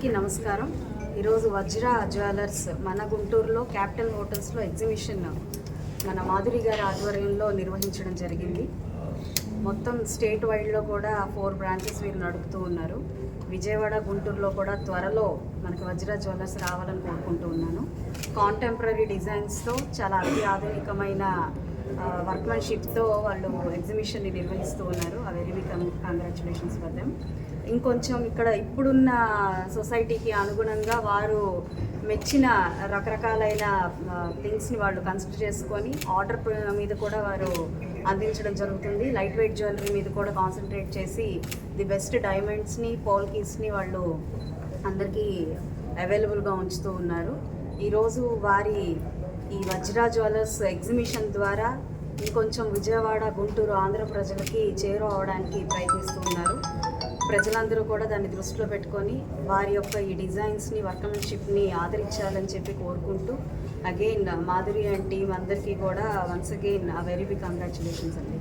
అందరికీ నమస్కారం. ఈరోజు వజ్ర జ్యువెలర్స్ మన గుంటూరులో క్యాపిటల్ హోటల్స్లో ఎగ్జిబిషన్ మన మాధురి గారి ఆధ్వర్యంలో నిర్వహించడం జరిగింది. మొత్తం స్టేట్ వైడ్లో కూడా 4 బ్రాంచెస్ వీరు నడుపుతూ ఉన్నారు. విజయవాడ, గుంటూరులో కూడా త్వరలో మనకి వజ్ర జ్యువెలర్స్ రావాలని కోరుకుంటూ ఉన్నాను. కాంటెంపరీ డిజైన్స్తో చాలా అత్యాధునికమైన వర్క్మెన్షిప్తో వాళ్ళు ఎగ్జిబిషన్ని నిర్వహిస్తూ ఉన్నారు. ఆ very big congratulations for them. ఇంకొంచెం ఇక్కడ ఇప్పుడున్న సొసైటీకి అనుగుణంగా వారు మెచ్చిన రకరకాలైన థింగ్స్ని వాళ్ళు కన్సిడర్ చేసుకొని ఆర్డర్ మీద కూడా వారు అందించడం జరుగుతుంది. లైట్ వెయిట్ జ్యువెలరీ మీద కూడా కాన్సన్ట్రేట్ చేసి ది బెస్ట్ డైమండ్స్ని, పోల్కీస్ని వాళ్ళు అందరికీ అవైలబుల్గా ఉంచుతూ ఉన్నారు. ఈరోజు వారి ఈ వజ్ర జ్యువెలర్స్ ఎగ్జిబిషన్ ద్వారా ఇంకొంచెం విజయవాడ, గుంటూరు, ఆంధ్ర ప్రజలకి చేరువవడానికి ప్రయత్నిస్తూ ఉన్నారు. ప్రజలందరూ కూడా దాన్ని దృష్టిలో పెట్టుకొని వారి యొక్క ఈ డిజైన్స్ని, వర్క్మెన్షిప్ని ఆదరించాలని చెప్పి కోరుకుంటూ అగైన్ మాధురి అండ్ టీమ్ అందరికీ కూడా once again very big congratulations అండి.